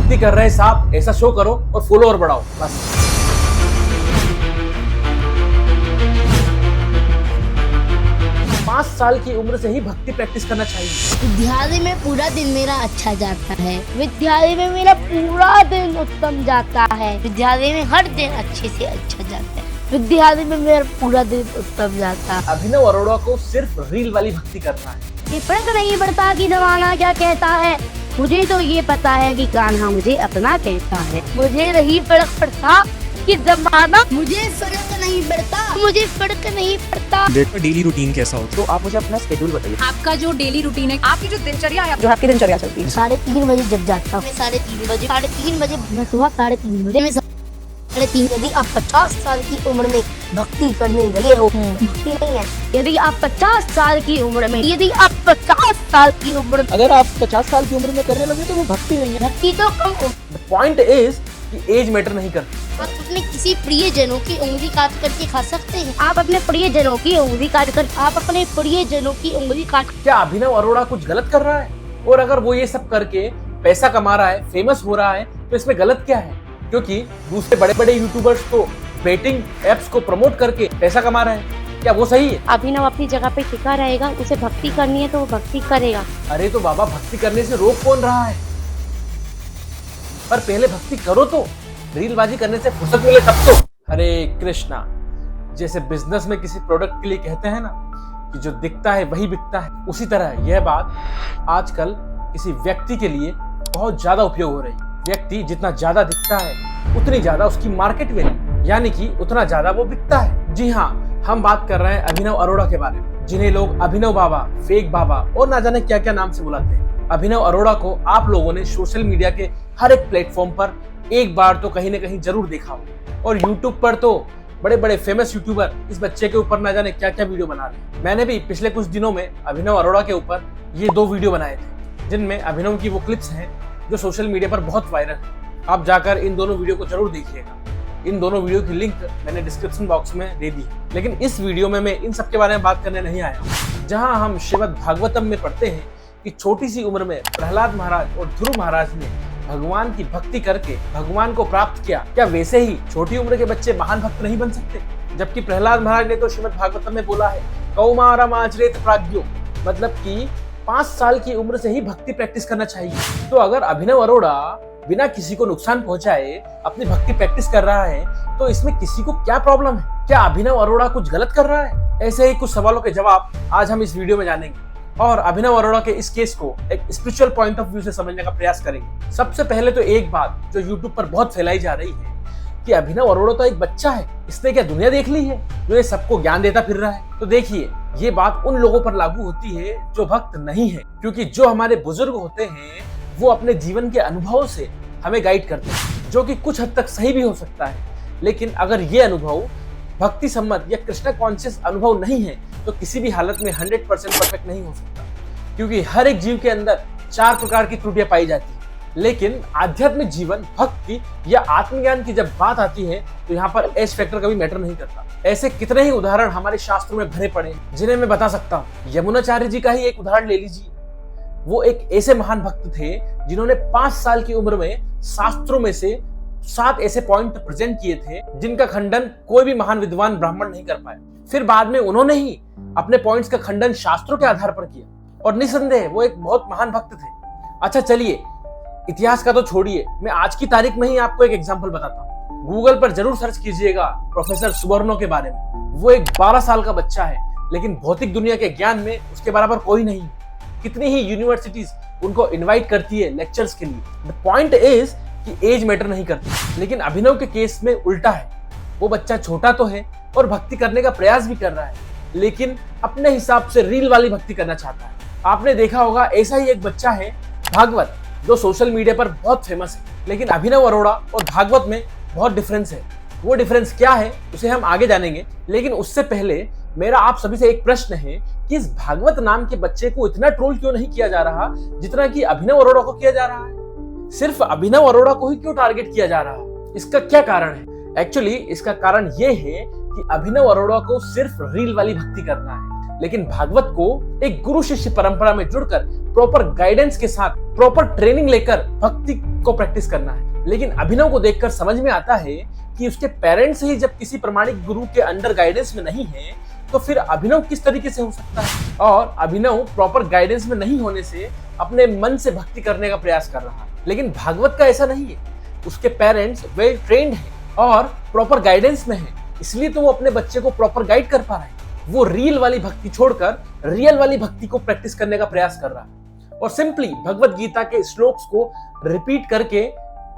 भक्ति कर रहे साहब, ऐसा शो करो और फॉलोअर बढ़ाओ बस। 5 साल की उम्र से ही भक्ति प्रैक्टिस करना चाहिए। विद्यालय में पूरा दिन मेरा अच्छा जाता है। विद्यालय में मेरा पूरा दिन उत्तम जाता है। विद्यालय में हर दिन अच्छे से अच्छा जाता है। विद्यालय में मेरा पूरा दिन उत्तम जाता है। अभिनव अरोड़ा को सिर्फ रील वाली भक्ति करना है। ये फर्क नहीं पड़ता कि जमाना क्या कहता है, मुझे तो ये पता है कि कान्हा मुझे अपना कहता है। मुझे नहीं फर्क पड़ता कि जमाना, मुझे फर्क नहीं पड़ता, मुझे फर्क नहीं पड़ता। देखो डेली रूटीन कैसा होता तो आप मुझे अपना शेड्यूल बताइए। आपका जो डेली रूटीन है, आपकी जो दिनचर्या है, जो आपकी दिनचर्या चलती है। 3:30 बजे जग जाता हूँ। 3:30 बजे, 3:30 बजे मैं सुबह 3:30 बजे में 3:30 यदि आप 50 साल की उम्र में भक्ति करने लगे हो, भक्ति नहीं है। यदि आप 50 साल की उम्र में, यदि आप 50 साल की उम्र में, अगर आप 50 साल की उम्र में करने लगे तो वो भक्ति नहीं है। भक्ति तो कम हो। पॉइंट इज कि एज मैटर नहीं करती। आप अपने किसी प्रियजनों की उंगली काट करके खा सकते हैं। आप अपने प्रियजनों की उंगली काट कर, आप अपने प्रियजनों की उंगली काट। क्या अभिनव अरोड़ा कुछ गलत कर रहा है? और अगर वो ये सब करके पैसा कमा रहा है, फेमस हो रहा है, तो इसमें गलत क्या है? क्योंकि दूसरे बड़े बड़े यूट्यूबर्स तो बेटिंग एप्स को प्रमोट करके पैसा कमा रहे हैं। क्या वो सही है? अभिनव अपनी जगह पे टिका रहेगा। उसे भक्ति करनी है तो वो भक्ति करेगा। अरे तो बाबा, भक्ति करने से रोक कौन रहा है? पर पहले भक्ति करो तो, रीलबाजी करने से फुर्सत मिले तब तो। हरे कृष्णा। जैसे बिजनेस में किसी प्रोडक्ट के लिए कहते हैं ना कि जो दिखता है वही बिकता है, उसी तरह यह बात आजकल किसी व्यक्ति के लिए बहुत ज्यादा उपयोग हो रही है। व्यक्ति जितना ज्यादा दिखता है उतनी ज्यादा उसकी मार्केट वैल्यू, यानी कि उतना ज्यादा वो बिकता है। जी हाँ, हम बात कर रहे हैं अभिनव अरोड़ा के बारे में, जिन्हें लोग अभिनव बाबा, फेक बाबा और ना जाने क्या क्या नाम से बुलाते हैं। अभिनव अरोड़ा को आप लोगों ने सोशल मीडिया के हर एक प्लेटफॉर्म पर एक बार तो कहीं न कहीं जरूर देखा हो, और यूट्यूब पर तो बड़े बड़े फेमस यूट्यूबर इस बच्चे के ऊपर ना जाने क्या क्या वीडियो बना रहे हैं। मैंने भी पिछले कुछ दिनों में अभिनव अरोड़ा के ऊपर ये 2 वीडियो बनाए थे, जिनमें अभिनव की वो क्लिप्स हैं जो सोशल मीडिया पर बहुत वायरल है। आप जाकर इन दोनों वीडियो को जरूर देखिएगा। इन दोनों वीडियो की लिंक मैंने डिस्क्रिप्शन बॉक्स में दे दी है। लेकिन इस वीडियो में मैं इन सब के बारे में बात करने नहीं आया हूँ। जहाँ हम श्रीमद् भागवतम में पढ़ते हैं कि छोटी सी उम्र में प्रहलाद महाराज और ध्रुव महाराज ने भगवान की भक्ति करके भगवान को प्राप्त किया। क्या वैसे ही छोटी उम्र के बच्चे महान भक्त नहीं बन सकते? जबकि प्रहलाद महाराज ने तो श्रीमद् भागवतम में बोला है, कौमारम आचरेत प्राज्ञो, मतलब कि 5 साल की उम्र से ही भक्ति प्रैक्टिस करना चाहिए। तो अगर अभिनव अरोड़ा बिना किसी को नुकसान पहुंचाए अपनी भक्ति प्रैक्टिस कर रहा है, तो इसमें किसी को क्या प्रॉब्लम है? क्या अभिनव अरोड़ा कुछ गलत कर रहा है? ऐसे ही कुछ सवालों के जवाब आज हम इस वीडियो में जानेंगे और अभिनव अरोड़ा के इस केस को एक स्पिरिचुअल पॉइंट ऑफ व्यू से समझने का प्रयास करेंगे। सबसे पहले तो एक बात जो यूट्यूब पर बहुत फैलाई जा रही है कि अभिनव अरोड़ा तो एक बच्चा है, इसने क्या दुनिया देख ली है जो ये सबको ज्ञान देता फिर रहा है? तो देखिए, ये बात उन लोगों पर लागू होती है जो भक्त नहीं है, क्योंकि जो हमारे बुजुर्ग होते हैं वो अपने जीवन के अनुभवों से हमें गाइड करते हैं, जो कि कुछ हद तक सही भी हो सकता है। लेकिन अगर ये अनुभव भक्ति सम्मत या कृष्ण कॉन्शियस अनुभव नहीं है तो किसी भी हालत में 100% परफेक्ट नहीं हो सकता, क्योंकि हर एक जीव के अंदर 4 प्रकार की त्रुटियां पाई जाती है। लेकिन आध्यात्मिक जीवन, भक्ति या आत्मज्ञान की जब बात आती है तो यहाँ पर एज फैक्टर कभी मैटर नहीं करता। ऐसे कितने ही उदाहरण हमारे शास्त्रों में भरे पड़े हैं जिन्हें मैं बता सकता हूँ। यमुनाचार्य जी का ही एक उदाहरण ले लीजिए। वो एक ऐसे महान भक्त थे जिन्होंने 5 साल की उम्र में शास्त्रों में से 7 ऐसे पॉइंट प्रेजेंट किए थे जिनका खंडन कोई भी महान विद्वान ब्राह्मण नहीं कर पाया। फिर बाद में उन्होंने ही अपने पॉइंट्स का खंडन शास्त्रों के आधार पर किया और निसंदेह वो एक बहुत महान भक्त थे। अच्छा चलिए, इतिहास का तो छोड़िए, मैं आज की तारीख में ही आपको एक एग्जांपल बताता हूँ। गूगल पर जरूर सर्च कीजिएगा प्रोफेसर सुबर्णो के बारे में। वो एक 12 साल का बच्चा है, लेकिन भौतिक दुनिया के ज्ञान में उसके बराबर कोई नहीं। कितनी ही यूनिवर्सिटीज उनको इनवाइट करती है लेक्चर्स के लिए। द पॉइंट इज कि एज मैटर नहीं करती। लेकिन अभिनव के केस में उल्टा है। वो बच्चा छोटा तो है और भक्ति करने का प्रयास भी कर रहा है, लेकिन अपने हिसाब से रील वाली भक्ति करना चाहता है। आपने देखा होगा ऐसा ही एक बच्चा है भागवत, जो सोशल मीडिया पर बहुत फेमस है। लेकिन अभिनव अरोड़ा और भागवत में बहुत डिफरेंस है। वो डिफरेंस क्या है उसे हम आगे जानेंगे, लेकिन उससे पहले मेरा आप सभी से एक प्रश्न है कि इस भागवत नाम के बच्चे को इतना ट्रोल क्यों नहीं किया जा रहा जितना कि अभिनव अरोड़ा को किया जा रहा है? सिर्फ अभिनव अरोड़ा को ही क्यों टारगेट किया जा रहा है? इसका क्या कारण है? एक्चुअली इसका कारण ये है कि अभिनव अरोड़ा को सिर्फ रील वाली भक्ति करना है, लेकिन भागवत को एक गुरु शिष्य परंपरा में जुड़कर प्रॉपर गाइडेंस के साथ, प्रॉपर ट्रेनिंग लेकर भक्ति को प्रैक्टिस करना है। लेकिन अभिनव को देखकर समझ में आता है कि उसके पेरेंट्स ही जब किसी प्रमाणिक गुरु के अंडर गाइडेंस में नहीं है तो फिर अभिनव किस तरीके से हो सकता है। और अभिनव प्रॉपर गाइडेंस में नहीं होने से अपने मन से भक्ति करने का प्रयास कर रहा है। लेकिन भागवत का ऐसा नहीं है, उसके पेरेंट्स वेल ट्रेन्ड हैं और प्रॉपर गाइडेंस में है, इसलिए तो वो अपने बच्चे को प्रॉपर गाइड कर पा रहे हैं। वो रील वाली भक्ति छोड़कर रियल वाली भक्ति को प्रैक्टिस करने का प्रयास कर रहा है और सिंपली भगवत गीता के श्लोक्स को रिपीट करके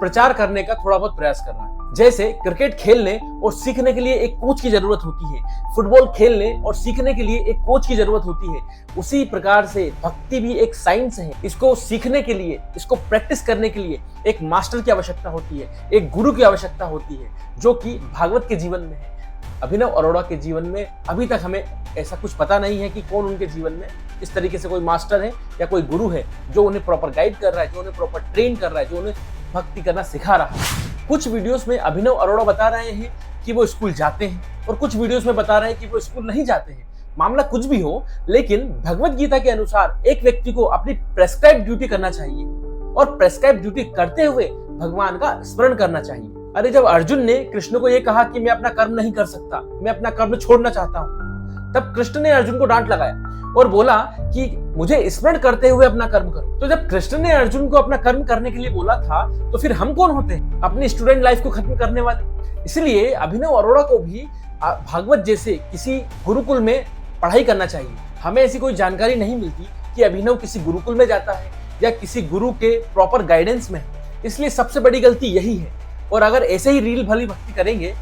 प्रचार करने का थोड़ा बहुत प्रयास कर रहा है। जैसे क्रिकेट खेलने और सीखने के लिए एक कोच की जरूरत होती है, फुटबॉल खेलने और सीखने के लिए एक कोच की जरूरत होती है, उसी प्रकार से भक्ति भी एक साइंस है। इसको सीखने के लिए, इसको प्रैक्टिस करने के लिए एक मास्टर की आवश्यकता होती है, एक गुरु की आवश्यकता होती है, जो कि भागवत के जीवन में है। अभिनव अरोड़ा के जीवन में अभी तक हमें ऐसा कुछ पता नहीं है कि कौन उनके जीवन में इस तरीके से कोई मास्टर है या कोई गुरु है जो उन्हें प्रॉपर गाइड कर रहा है, जो उन्हें प्रॉपर ट्रेन कर रहा है, जो उन्हें भक्ति करना सिखा रहा है। कुछ वीडियोस में अभिनव अरोड़ा बता रहे हैं कि वो स्कूल जाते हैं और कुछ वीडियोस में बता रहे हैं कि वो स्कूल नहीं जाते हैं। मामला कुछ भी हो, लेकिन भगवत गीता के अनुसार एक व्यक्ति को अपनी प्रेस्क्राइब ड्यूटी करना चाहिए और प्रेस्क्राइब ड्यूटी करते हुए भगवान का स्मरण करना चाहिए। अरे जब अर्जुन ने कृष्ण को यह कहा कि मैं अपना कर्म नहीं कर सकता, मैं अपना कर्म छोड़ना चाहता हूं, तब कृष्ण ने अर्जुन को डांट लगाया और बोला कि मुझे स्मरण करते हुए अपना कर्म करो। तो जब कृष्ण ने अर्जुन को अपना कर्म करने के लिए बोला था तो फिर हम कौन होते हैं अपनी स्टूडेंट लाइफ को खत्म करने वाले। इसलिए अभिनव अरोड़ा को भी भागवत जैसे किसी गुरुकुल में पढ़ाई करना चाहिए। हमें ऐसी कोई जानकारी नहीं मिलती कि अभिनव किसी गुरुकुल में जाता है या किसी गुरु के प्रॉपर गाइडेंस में है, इसलिए सबसे बड़ी गलती यही है। और अगर ऐसे ही रील भली भक्ति करेंगे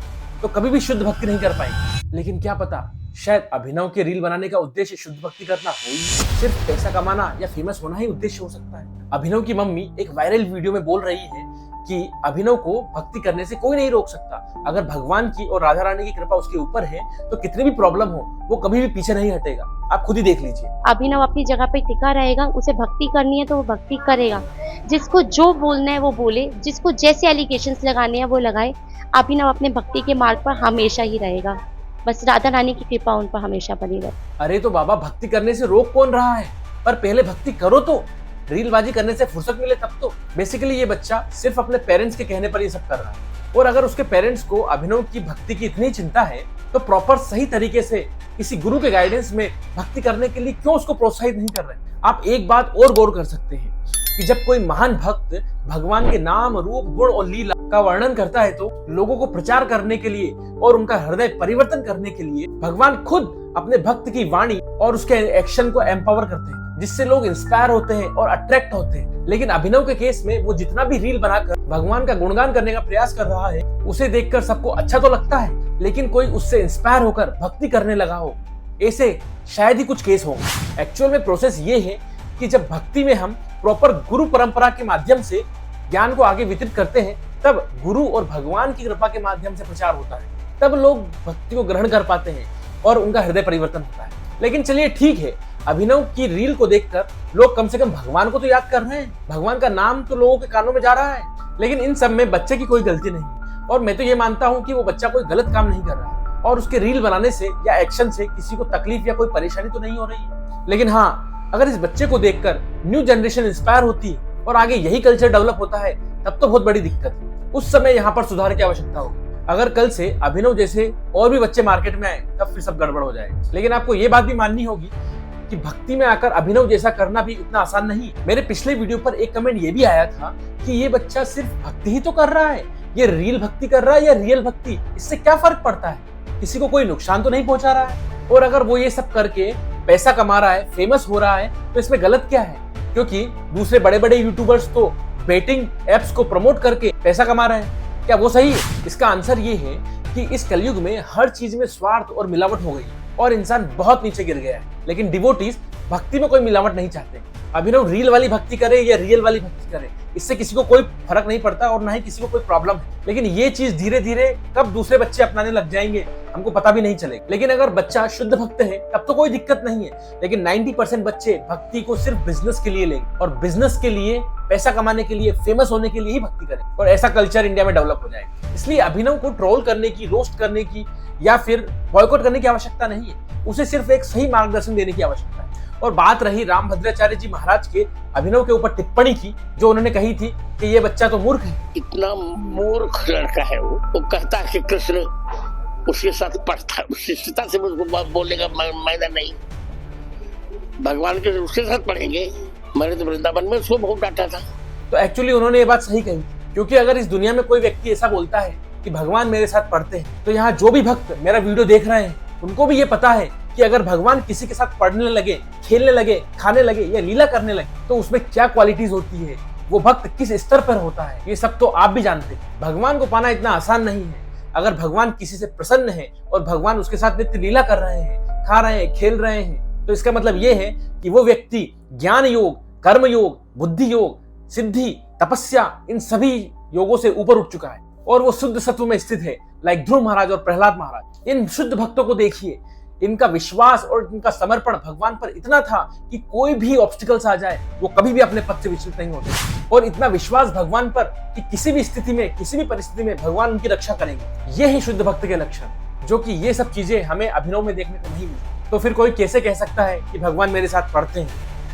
तो कभी भी शुद्ध भक्ति नहीं कर पाएंगे। लेकिन क्या पता, शायद अभिनव के रील बनाने का उद्देश्य शुद्ध भक्ति करना हो ही, सिर्फ पैसा कमाना या फेमस होना ही उद्देश्य हो सकता है। अभिनव की मम्मी एक वायरल वीडियो में बोल रही है कि अभिनव को भक्ति करने से कोई नहीं रोक सकता। अगर भगवान की और राधा रानी की कृपा उसके ऊपर है तो कितनी भी प्रॉब्लम हो वो कभी भी पीछे नहीं हटेगा। आप खुद ही देख लीजिए। अभिनव अपनी जगह पे टिका रहेगा, उसे भक्ति करनी है तो वो भक्ति करेगा। जिसको जो बोलना है वो बोले, जिसको जैसे एलिगेशंस लगाने हैं वो लगाए। अभिनव अपने भक्ति के मार्ग पर हमेशा ही रहेगा। बस राधा रानी की कृपा उन पर हमेशा बनी रहे। अरे तो बाबा, भक्ति करने से रोक कौन रहा है? पर पहले भक्ति करो तो, रीलबाजी करने से फुर्सत मिले तब तो। बेसिकली ये बच्चा सिर्फ अपने पेरेंट्स के कहने पर ये सब कर रहा है। और अगर उसके पेरेंट्स को अभिनव की भक्ति की इतनी चिंता है तो प्रॉपर सही तरीके से किसी गुरु के गाइडेंस में भक्ति करने के लिए क्यों उसको प्रोत्साहित नहीं कर रहे? आप एक बात और गौर कर सकते हैं कि जब कोई महान भक्त भगवान के नाम, रूप, गुण और लीला का वर्णन करता है तो लोगों को प्रचार करने के लिए और उनका हृदय परिवर्तन करने के लिए भगवान खुद अपने भक्त की वाणी और उसके एक्शन को एम्पावर करते हैं, जिससे लोग इंस्पायर होते हैं और अट्रैक्ट होते हैं। लेकिन अभिनव के केस में वो जितना भी रील बनाकर भगवान का गुणगान करने का प्रयास कर रहा है, उसे देखकर सबको अच्छा तो लगता है, लेकिन कोई उससे इंस्पायर होकर भक्ति करने लगा हो, ऐसे शायद ही कुछ केस होंगे। एक्चुअल में प्रोसेस ये है कि जब भक्ति में हम प्रॉपर गुरु परंपरा के माध्यम से ज्ञान को आगे वितरित करते हैं, तब गुरु और भगवान की कृपा के माध्यम से प्रचार होता है, तब लोग भक्ति को ग्रहण कर पाते हैं और उनका हृदय परिवर्तन होता है। लेकिन चलिए ठीक है, अभिनव की रील को देखकर लोग कम से कम भगवान को तो याद कर रहे हैं, भगवान का नाम तो लोगों के कानों में जा रहा है। लेकिन इन सब में बच्चे की कोई गलती नहीं, और मैं तो ये मानता हूँ कि वो बच्चा कोई गलत काम नहीं कर रहा है और उसके रील बनाने से या एक्शन से किसी को तकलीफ या कोई परेशानी तो नहीं हो रही है। लेकिन हाँ, अगर इस बच्चे को देखकर न्यू जनरेशन इंस्पायर होती है और आगे यही कल्चर डेवलप होता है, तब तो बहुत बड़ी दिक्कत है। उस समय यहाँ पर सुधार की आवश्यकता होगी। अगर कल से अभिनव जैसे और भी बच्चे मार्केट में आए, तब फिर सब गड़बड़ हो जाएगा। लेकिन आपको ये बात भी माननी होगी कि भक्ति में आकर अभिनव जैसा करना भी इतना आसान नहीं। मेरे पिछले वीडियो पर एक कमेंट ये भी आया था कि ये बच्चा सिर्फ भक्ति ही तो कर रहा है, ये रील भक्ति कर रहा है या रियल भक्ति, इससे क्या फर्क पड़ता है? किसी को कोई नुकसान तो नहीं पहुंचा रहा है। और अगर वो ये सब करके पैसा कमा रहा है, फेमस हो रहा है, तो इसमें गलत क्या है? क्योंकि दूसरे बड़े बड़े यूट्यूबर्स तो बेटिंग एप्स को प्रमोट करके पैसा कमा रहे हैं, क्या वो सही है? इसका आंसर ये है कि इस कलयुग में हर चीज में स्वार्थ और मिलावट हो गई और इंसान बहुत नीचे गिर गया है। लेकिन डिवोटीज भक्ति में कोई मिलावट नहीं चाहते। अभिनव रील वाली भक्ति करे या रियल वाली भक्ति करे, इससे किसी को कोई फर्क नहीं पड़ता और ना ही किसी को कोई प्रॉब्लम है। लेकिन ये चीज धीरे धीरे कब दूसरे बच्चे अपनाने लग जाएंगे हमको पता भी नहीं चलेगा। लेकिन अगर बच्चा शुद्ध भक्त है तब तो कोई दिक्कत नहीं है। लेकिन 90% बच्चे भक्ति को सिर्फ बिजनेस के लिए लेंगे और बिजनेस के लिए, पैसा कमाने के लिए, फेमस होने के लिए ही भक्ति करें, और ऐसा कल्चर इंडिया में डेवलप हो जाएगा। इसलिए अभिनव को ट्रोल करने की, रोस्ट करने की या फिर बॉयकॉट करने की आवश्यकता नहीं है। उसे सिर्फ एक सही मार्गदर्शन देने की आवश्यकता है। और बात रही रामभद्राचार्य जी महाराज के अभिनव के ऊपर टिप्पणी की, जो उन्होंने कही थी कि ये बच्चा तो मूर्ख है। इतना मूर्ख लड़का है वो कहता है कि कृष्ण उसके साथ पढ़ता है, शिष्टता से उसको बोलने का मायना नहीं, भगवान के उसके साथ पढ़ेंगे। मैंने तो वृंदावन में उसको बहुत डांटा था। तो एक्चुअली उन्होंने ये बात सही कही, क्योंकि अगर इस दुनिया में कोई व्यक्ति ऐसा बोलता है कि भगवान मेरे साथ पढ़ते हैं, तो यहाँ जो भी भक्त मेरा वीडियो देख रहे हैं उनको भी ये पता है कि अगर भगवान किसी के साथ पढ़ने लगे, खेलने लगे, खाने लगे या लीला करने लगे तो उसमें क्या क्वालिटीज होती है, वो भक्त किस स्तर पर होता है, ये सब तो आप भी जानते हैं। भगवान को पाना इतना आसान नहीं है। अगर भगवान किसी से प्रसन्न है और भगवान उसके साथ नित्य लीला कर रहे हैं, खा रहे हैं, खेल रहे हैं, तो इसका मतलब ये है कि वो व्यक्ति ज्ञान योग, कर्म योग, बुद्धि योग, सिद्धि, तपस्या, इन सभी योगों से ऊपर उठ चुका है और वो शुद्ध सत्व में स्थित है, लाइक ध्रुव महाराज और प्रहलाद महाराज। इन शुद्ध भक्तों को देखिए, इनका विश्वास और इनका समर्पण भगवान पर इतना था कि कोई भी ऑब्स्टिकल्स आ जाए वो कभी भी अपने पद से विचलित नहीं होते, और इतना विश्वास भगवान पर कि किसी भी स्थिति में, किसी भी परिस्थिति में भगवान उनकी रक्षा करेंगे। ये ही शुद्ध भक्त के लक्षण, जो कि ये सब चीजें हमें अभिनव में देखने को नहीं मिलती। तो फिर कोई कैसे कह सकता है कि भगवान मेरे साथ पढ़ते हैं,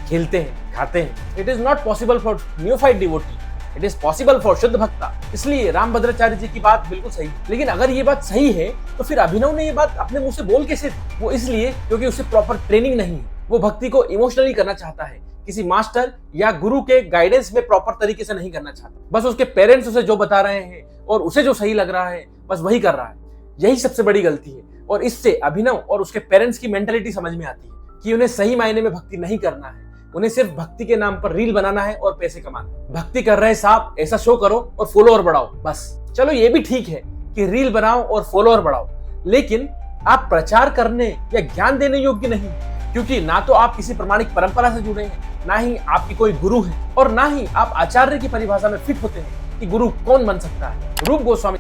खेलते हैं, खाते हैं? It is not possible for neophyte devotee, it is possible for शुद्ध भक्ता। इसलिए रामभद्राचार्य जी की बात बिल्कुल सही है। लेकिन अगर ये बात सही है तो फिर अभिनव ने ये बात अपने मुंह से बोल कैसे? वो इसलिए क्योंकि उसे प्रॉपर ट्रेनिंग नहीं है। वो भक्ति को इमोशनली करना चाहता है, किसी मास्टर या गुरु के गाइडेंस में प्रॉपर तरीके से नहीं करना चाहता। बस उसके पेरेंट्स उसे जो बता रहे हैं और उसे जो सही लग रहा है बस वही कर रहा है। यही सबसे बड़ी गलती है, और इससे अभिनव और उसके पेरेंट्स की मेंटेलिटी समझ में आती है कि उन्हें सही मायने में भक्ति नहीं करना है, उन्हें सिर्फ भक्ति के नाम पर रील बनाना है और पैसे कमाना है। भक्ति कर रहे साहब, ऐसा शो करो और फॉलोअर बढ़ाओ बस। चलो ये भी ठीक है कि रील बनाओ और फॉलोअर बढ़ाओ, लेकिन आप प्रचार करने या ज्ञान देने योग्य नहीं, क्योंकि ना तो आप किसी प्रमाणिक परंपरा से जुड़े हैं, ना ही आपकी कोई गुरु है, और ना ही आप आचार्य की परिभाषा में फिट होते हैं कि गुरु कौन बन सकता है। रूप गोस्वामी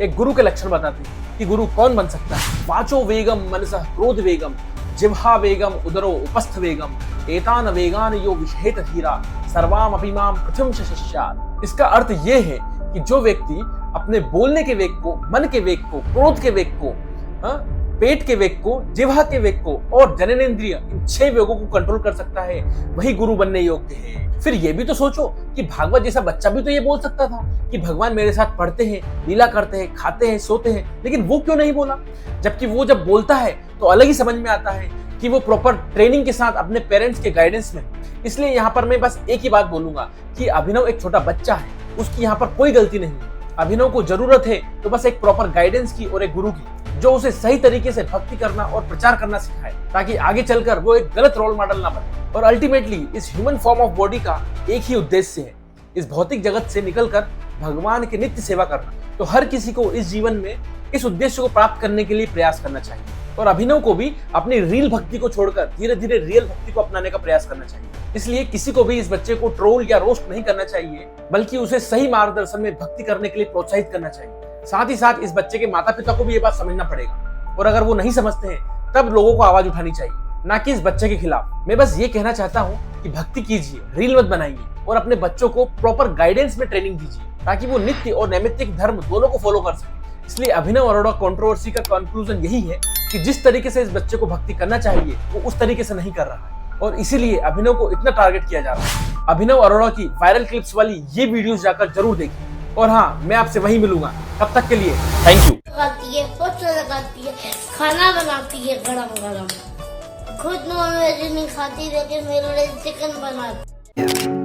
एक गुरु के लक्षण बताते हैं कि गुरु कौन बन सकता है। वाचो वेगम मनसः क्रोध वेगम, जिह्वा वेगम उदरो उपस्थ वेगम, एतान वेगान यो विषेत धीरा, सर्वाम अभिमाम प्रथम शिष्यात्। इसका अर्थ ये है कि जो व्यक्ति अपने बोलने के वेग को, मन के वेग को, क्रोध के वेग को, पेट के वेग को, जिह्वा के वेग को और जननेंद्रिय, इन 6 वेगों को कंट्रोल कर सकता है, वही गुरु बनने योग्य है। फिर ये भी तो सोचो कि भागवत जैसा बच्चा भी तो ये बोल सकता था कि भगवान मेरे साथ पढ़ते हैं, लीला करते हैं, खाते हैं, सोते हैं, लेकिन वो क्यों नहीं बोला? जबकि वो जब बोलता है तो अलग ही समझ में आता है कि वो प्रॉपर ट्रेनिंग के साथ अपने पेरेंट्स के गाइडेंस में। इसलिए यहाँ पर मैं बस एक ही बात बोलूंगा कि अभिनव एक छोटा बच्चा है, उसकी यहाँ पर कोई गलती नहीं है। अभिनव को जरूरत है तो बस एक प्रॉपर गाइडेंस की और एक गुरु की, जो उसे सही तरीके से भक्ति करना और प्रचार करना सिखाए, ताकि आगे चलकर वो एक गलत रोल मॉडल ना बने। और अल्टीमेटली इस ह्यूमन फॉर्म ऑफ बॉडी का एक ही उद्देश्य है, इस भौतिक जगत से निकलकर भगवान की नित्य सेवा करना। तो हर किसी को इस जीवन में इस उद्देश्य को प्राप्त करने के लिए प्रयास करना चाहिए, और अभिनव को भी अपनी रील भक्ति को छोड़कर धीरे धीरे रियल भक्ति को अपनाने का प्रयास करना चाहिए। इसलिए किसी को भी इस बच्चे को ट्रोल या रोस्ट नहीं करना चाहिए, बल्कि उसे सही मार्गदर्शन में भक्ति करने के लिए प्रोत्साहित करना चाहिए। साथ ही साथ इस बच्चे के माता पिता को भी ये बात समझना पड़ेगा, और अगर वो नहीं समझते हैं तब लोगों को आवाज उठानी चाहिए, ना कि इस बच्चे के खिलाफ। मैं बस ये कहना चाहता हूँ कि भक्ति कीजिए, रील मत बनाइए, और अपने बच्चों को प्रॉपर गाइडेंस में ट्रेनिंग दीजिए, ताकि वो नित्य और नैमित्तिक धर्म दोनों को फॉलो कर सके। इसलिए अभिनव अरोड़ा कंट्रोवर्सी का कंक्लूजन यही है कि जिस तरीके से इस बच्चे को भक्ति करना चाहिए वो उस तरीके से नहीं कर रहा है, और इसीलिए अभिनव को इतना टारगेट किया जा रहा है। अभिनव अरोड़ा की वायरल क्लिप्स वाली ये वीडियोस जाकर जरूर देखिए, और हाँ, मैं आपसे वहीं मिलूंगा। तब तक के लिए थैंक यू। लगाती है, पोस्टर लगाती है, खाना बनाती है गरम गरम, खुद नॉन वेज नहीं खाती लेकिन मेरे लिए चिकन बनाती है।